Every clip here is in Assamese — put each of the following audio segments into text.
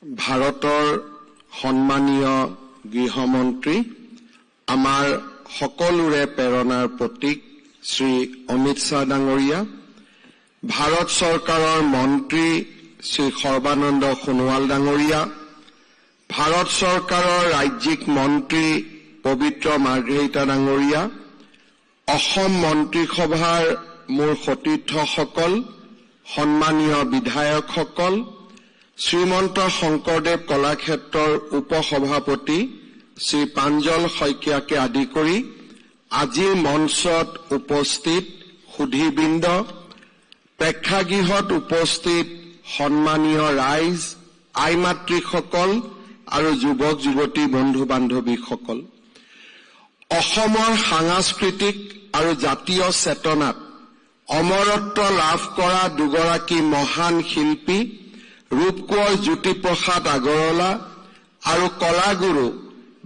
ভাৰতৰ সন্মানীয় গৃহমন্ত্ৰী আমাৰ সকলোৰে প্ৰেৰণাৰ প্ৰতীক শ্ৰী অমিত শ্বাহ ডাঙৰীয়া, ভাৰত চৰকাৰৰ মন্ত্ৰী শ্ৰী সৰ্বানন্দ সোণোৱাল ডাঙৰীয়া, ভাৰত চৰকাৰৰ ৰাজ্যিক মন্ত্ৰী পবিত্ৰ মাৰ্ঘেৰিটা ডাঙৰীয়া, অসম মন্ত্ৰীসভাৰ মোৰ সতীৰ্থসকল, সন্মানীয় বিধায়কসকল, শ্ৰীমন্ত শংকৰদেৱ কলাক্ষেত্ৰৰ উপসভাপতি শ্ৰী প্ৰাঞ্জল শইকীয়াকে আদি কৰি আজিৰ মঞ্চত উপস্থিত সুধীবৃন্দ, প্ৰেক্ষাগৃহত উপস্থিত সন্মানীয় ৰাইজ, আই মাতৃসকল আৰু যুৱক যুৱতী বন্ধু বান্ধৱীসকল, অসমৰ সাংস্কৃতিক আৰু জাতীয় চেতনাত অমৰত্ব লাভ কৰা দুগৰাকী মহান শিল্পী ৰূপকোঁৱৰ জ্যোতিপ্ৰসাদ আগৰৱালা আৰু কলাগুৰু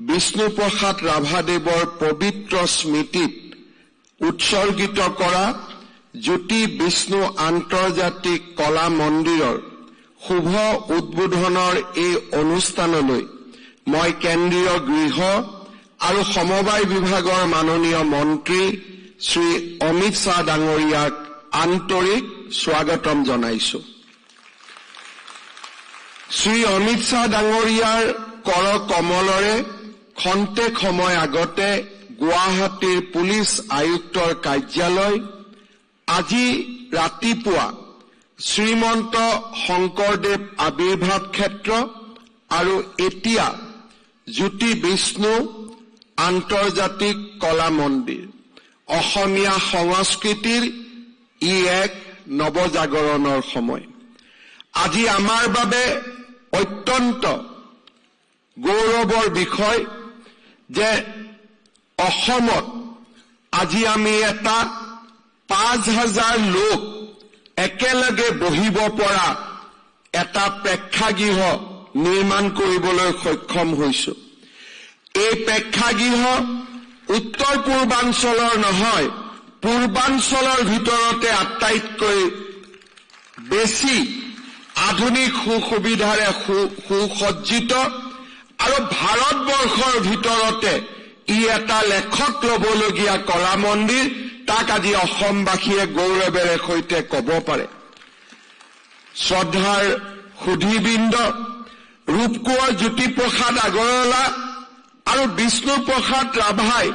বিষ্ণুপ্ৰসাদ ৰাভাদেৱৰ পবিত্ৰ স্মৃতিত উৎসৰ্গিত কৰা জ্যোতি বিষ্ণু আন্তৰ্জাতিক কলা মন্দিৰৰ শুভ উদ্বোধনৰ এই অনুষ্ঠানলৈ মই কেন্দ্ৰীয় গৃহ আৰু সমবায় বিভাগৰ মাননীয় মন্ত্ৰী শ্ৰী অমিত শ্বাহ ডাঙৰীয়াক আন্তৰিক স্বাগতম জনাইছো। শ্ৰী অমিত শ্বাহ ডাঙৰীয়াৰ কৰ কমলৰে খন্তেক সময় আগতে গুৱাহাটীৰ পুলিচ আয়ুক্তৰ কাৰ্যালয়, আজি ৰাতিপুৱা শ্ৰীমন্ত শংকৰদেৱ আৱিৰ্ভাৱ ক্ষেত্ৰ আৰু এতিয়া জ্যোতি বিষ্ণু আন্তৰ্জাতিক কলা মন্দিৰ, অসমীয়া সংস্কৃতিৰ ই এক নৱজাগৰণৰ সময়। আজি আমাৰ বাবে অত্যন্ত গৌৰৱৰ বিষয় যে অসমত আজি আমি এটা ৫,০০০ লোক একেলগে বহিব পৰা এটা প্ৰেক্ষাগৃহ নিৰ্মাণ কৰিবলৈ সক্ষম হৈছো। এই প্ৰেক্ষাগৃহ উত্তৰ পূৰ্বাঞ্চলৰ নহয়, পূৰ্বাঞ্চলৰ ভিতৰতে আটাইতকৈ বেছি আধুনিক সুবিধাৰে সুসজ্জিত আৰু ভাৰতবৰ্ষৰ ভিতৰতে ই এটা লেখত ল'বলগীয়া কলা মন্দিৰ, তাক আজি অসমবাসীয়ে গৌৰৱেৰে সৈতে ক'ব পাৰে। শ্ৰদ্ধাৰ সুধীবৃন্দ, ৰূপকোঁৱৰ জ্যোতিপ্ৰসাদ আগৰৱালা আৰু বিষ্ণুপ্ৰসাদ ৰাভাই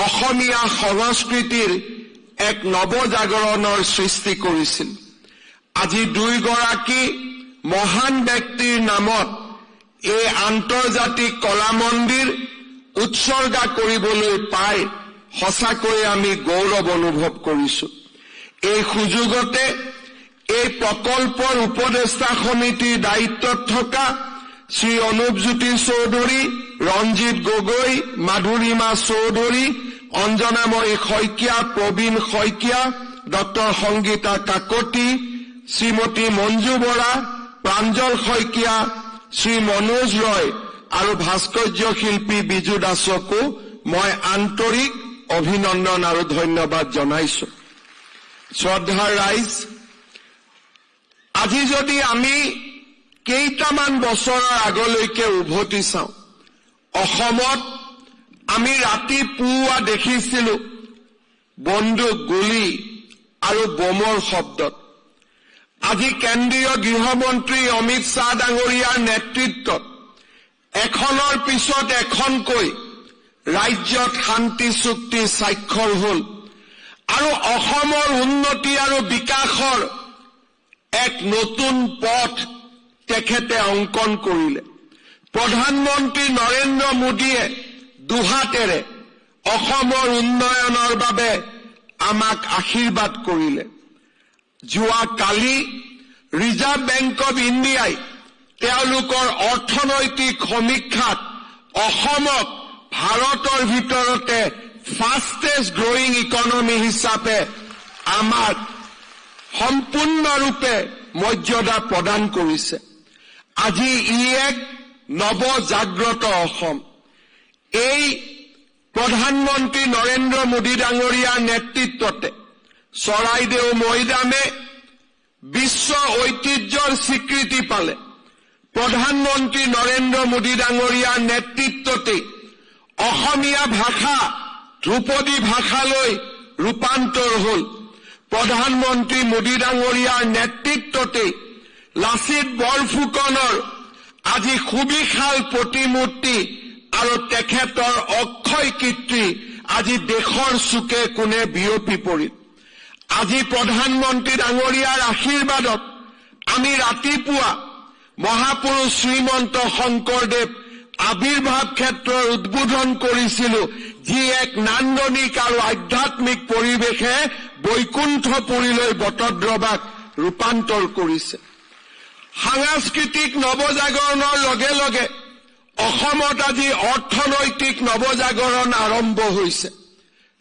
অসমীয়া সংস্কৃতিৰ এক নৱজাগৰণৰ সৃষ্টি কৰিছিল। আজি দুইগৰাকী মহান ব্যক্তিৰ নামত এই আন্তৰ্জাতিক কলা মন্দিৰ উৎসৰ্গা কৰিবলৈ পাই সঁচাকৈ আমি গৌৰৱ অনুভৱ কৰিছো। এই সুযোগতে এই প্ৰকল্পৰ উপদেষ্টা সমিতিৰ দায়িত্বত থকা শ্ৰী অনুপজ্যোতি চৌধুৰী, ৰঞ্জিত গগৈ, মাধুৰিমা চৌধুৰী, অঞ্জনাময়ী শইকীয়া, প্ৰবীণ শইকীয়া, ডক্টৰ সংগীতা কাকতি, শ্ৰীমতী মঞ্জু বৰা, প্ৰাঞ্জল শইকীয়া, শ্ৰী মনোজ ৰয় আৰু ভাস্কৰ্য শিল্পী বিজু দাসকো মই আন্তৰিক অভিনন্দন আৰু ধন্যবাদ জনাইছো। শ্ৰদ্ধাৰ ৰাইজ, আজি যদি আমি কেইটামান বছৰৰ আগলৈকে উভতি চাওঁ, অসমত আমি ৰাতিপুৱা দেখিছিলো বন্দুক, গুলী আৰু বোমৰ শব্দত। আজি কেন্দ্ৰীয় গৃহমন্ত্ৰী অমিত শ্বাহ ডাঙৰীয়াৰ নেতৃত্বত এখনৰ পিছত এখনকৈ ৰাজ্যত শান্তি চুক্তি স্বাক্ষৰ হ'ল আৰু অসমৰ উন্নতি আৰু বিকাশৰ এক নতুন পথ তেখেতে অংকন কৰিলে। প্ৰধানমন্ত্ৰী নৰেন্দ্ৰ মোদীয়ে দুহাতেৰে অসমৰ উন্নয়নৰ বাবে আমাক আশীৰ্বাদ কৰিলে। যোৱা কালি ৰিজাৰ্ভ বেংক অৱ ইণ্ডিয়াই তেওঁলোকৰ অৰ্থনৈতিক সমীক্ষাত অসমক ভাৰতৰ ভিতৰতে ফাষ্টেষ্ট গ্ৰয়িং ইকনমি হিচাপে আমাক সম্পূৰ্ণৰূপে মৰ্যাদা প্ৰদান কৰিছে। আজি ই এক নৱজাগ্ৰত অসম। এই প্ৰধানমন্ত্ৰী নৰেন্দ্ৰ মোদী ডাঙৰীয়াৰ নেতৃত্বতে চৰাইদেউ মৈদামে বিশ্ব ঐতিহ্যৰ স্বীকৃতি পালে। প্ৰধানমন্ত্ৰী নৰেন্দ্ৰ মোদী ডাঙৰীয়াৰ নেতৃত্বতে অসমীয়া ভাষা ধ্ৰুপদী ভাষালৈ ৰূপান্তৰ হ'ল। প্ৰধানমন্ত্ৰী মোদী ডাঙৰীয়াৰ নেতৃত্বতে লাচিত বৰফুকনৰ আজি সুবিশাল প্ৰতিমূৰ্তি আৰু তেখেতৰ অক্ষয় কীৰ্তি আজি দেশৰ চুকে কোণে বিয়পি পৰিল। আজি প্ৰধানমন্ত্ৰী ডাঙৰীয়াৰ আশীৰ্বাদত আমি ৰাতিপুৱা মহাপুৰুষ শ্ৰীমন্ত শংকৰদেৱ আবিৰ্ভাৱ ক্ষেত্ৰৰ উদ্বোধন কৰিছিলো, যি এক নান্দনিক আৰু আধ্যাত্মিক পৰিৱেশে বৈকুণ্ঠপুৰীলৈ বটদ্ৰৱাক ৰূপান্তৰ কৰিছে। সাংস্কৃতিক নৱজাগৰণৰ লগে লগে অসমত আজি অৰ্থনৈতিক নৱজাগৰণ আৰম্ভ হৈছে।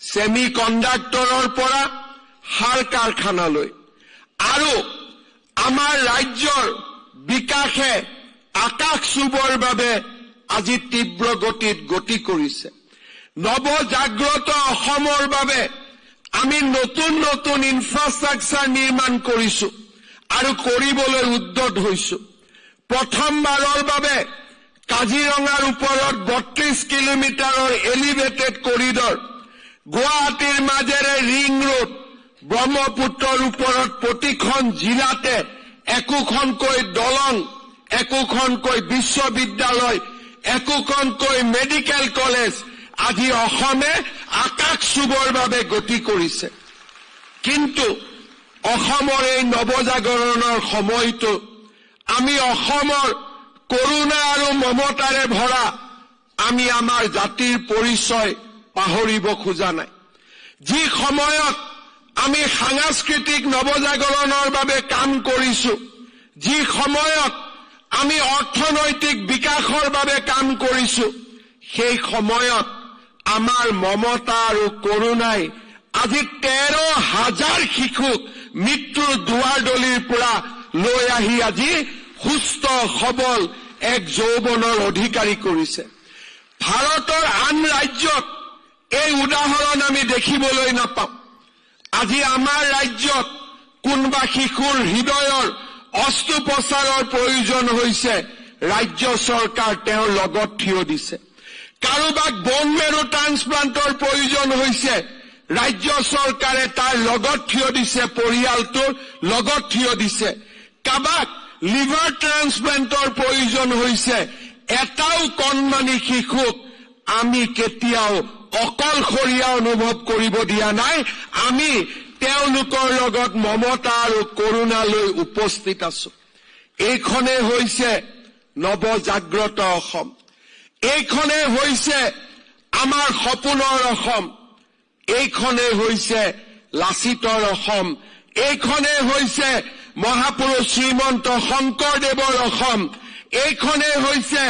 ছেমি কণ্ডাক্টৰৰ পৰা সাৰ কাৰখানালৈ আৰু আমাৰ ৰাজ্যৰ বিকাশে আকাশ চুবৰ বাবে আজি তীব্ৰ গতিত গতি কৰিছে। নৱজাগ্ৰত অসমৰ বাবে আমি নতুন নতুন ইনফ্ৰাষ্ট্ৰাকচাৰ নিৰ্মাণ কৰিছো আৰু কৰিবলৈ উদ্যত হৈছো। প্ৰথমবাৰৰ বাবে কাজিৰঙাৰ ওপৰত 32 কিলোমিটাৰৰ এলিভেটেড কৰিডৰ, গুৱাহাটীৰ মাজেৰে ৰিং ৰোড, ব্ৰহ্মপুত্ৰৰ ওপৰত প্ৰতিখন জিলাতে একোখনকৈ দলং, একোখনকৈ বিশ্ববিদ্যালয়, একোখনকৈ মেডিকেল কলেজ আজি অসমে আকাশ চুবৰ বাবে গতি কৰিছে। কিন্তু অসমৰ এই নৱজাগৰণৰ সময়টো আমি অসমৰ কৰুণা আৰু মমতাৰে ভৰা আমি আমাৰ জাতিৰ পৰিচয় পাহৰিব খোজা নাই। যি সময়ত আমি সাংস্কৃতিক নৱজাগৰণৰ বাবে কাম কৰিছো, যি সময়ত আমি অৰ্থনৈতিক বিকাশৰ বাবে কাম কৰিছো, সেই সময়ত আমাৰ মমতা আৰু কৰুণাই আজি 13,000 শিশুক মৃত্যুৰ দুৱাৰদলিৰ পৰা লৈ আহি আজি সুস্থ সবল এক যৌৱনৰ অধিকাৰী কৰিছে। ভাৰতৰ আন ৰাজ্যত এই উদাহৰণ আমি দেখিবলৈ নাপাওঁ। আজি আমাৰ ৰাজ্যত কোনোবা শিশুৰ হৃদয়ৰ অস্ত্ৰোপচাৰৰ প্ৰয়োজন হৈছে, ৰাজ্য চৰকাৰ তেওঁৰ লগত থিয় দিছে। কাৰোবাক বন মেৰু ট্ৰান্সপ্লান্টৰ প্ৰয়োজন হৈছে, ৰাজ্য চৰকাৰে তাৰ লগত থিয় দিছে, পৰিয়ালটোৰ লগত থিয় দিছে। কাৰোবাক লিভাৰ ট্ৰান্সপ্লান্টৰ প্ৰয়োজন হৈছে, এটাও কণমানি শিশুক আমি কেতিয়াও অকলশৰীয়া অনুভৱ কৰিব দিয়া নাই। আমি তেওঁলোকৰ লগত মমতা আৰু কৰুণা লৈ উপস্থিত আছো। এইখনে হৈছে নৱজাগ্ৰত অসম। এইখনে হৈছে আমাৰ সপোনৰ অসম। এইখনে হৈছে লাচিতৰ অসম। এইখনে হৈছে মহাপুৰুষ শ্ৰীমন্ত শংকৰদেৱৰ অসম। এইখনে হৈছে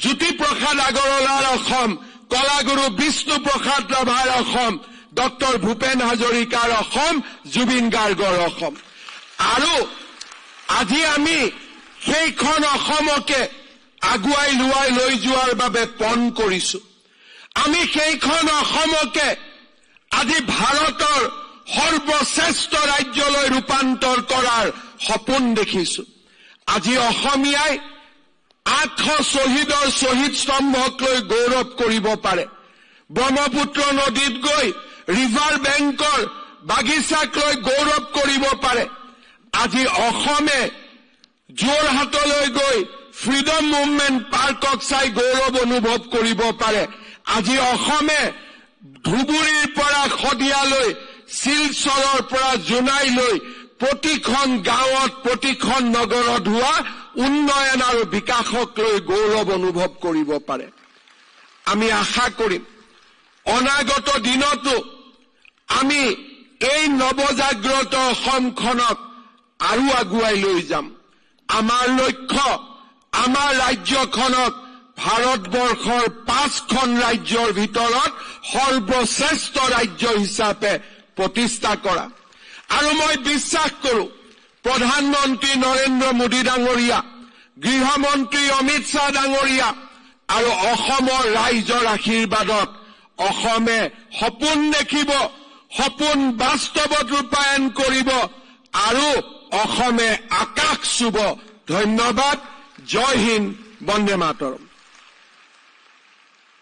জ্যোতিপ্ৰসাদ আগৰৱালাৰ অসম, কলাগুৰু বিষ্ণুপ্ৰসাদ ৰাভাৰ অসম, ডক্টৰ ভূপেন হাজৰিকাৰ অসম, জুবিন গাৰ্গৰ অসম। আৰু আজি আমি সেইখন অসমকে আগুৱাই লৈ যোৱাৰ বাবে পণ কৰিছো। আমি সেইখন অসমকে আজি ভাৰতৰ সৰ্বশ্ৰেষ্ঠ ৰাজ্যলৈ ৰূপান্তৰ কৰাৰ সপোন দেখিছো। আজি অসমীয়াই 800 শ্বহীদৰ শ্বহীদ স্তম্ভক লৈ গৌৰৱ কৰিব পাৰে। ব্ৰহ্মপুত্ৰ নদীত গৈ ৰিভাৰ বেংকৰ বাগিচাক লৈ গৌৰৱ কৰিব পাৰে। আজি অসমে যোৰহাটলৈ গৈ ফ্ৰীডম মুভমেণ্ট পাৰ্কক চাই গৌৰৱ অনুভৱ কৰিব পাৰে। আজি অসমে ধুবুৰীৰ পৰা শদিয়ালৈ, শিলচৰৰ পৰা জোনাইলৈ প্ৰতিখন গাঁৱত, প্ৰতিখন নগৰত হোৱা উন্নয়ন আৰু বিকাশক লৈ গৌৰৱ অনুভৱ কৰিব পাৰে। আমি আশা কৰিম অনাগত দিনতো আমি এই নৱজাগ্ৰত অসমখনক আৰু আগুৱাই লৈ যাম। আমাৰ লক্ষ্য আমাৰ ৰাজ্যখনক ভাৰতবৰ্ষৰ 5খন ৰাজ্যৰ ভিতৰত সৰ্বশ্ৰেষ্ঠ ৰাজ্য হিচাপে প্ৰতিষ্ঠা কৰা। আৰু মই বিশ্বাস কৰোঁ প্ৰধানমন্ত্ৰী নৰেন্দ্ৰ মোদী ডাঙৰীয়া, গৃহমন্ত্ৰী অমিত শ্বাহ ডাঙৰীয়া আৰু অসমৰ ৰাইজৰ আশীৰ্বাদত অসমে সপোন দেখিব, সপোন বাস্তৱত ৰূপায়ণ কৰিব আৰু অসমে আকাশ চুব। ধন্যবাদ। জয় হিন্দ, বন্দে মাতৰম।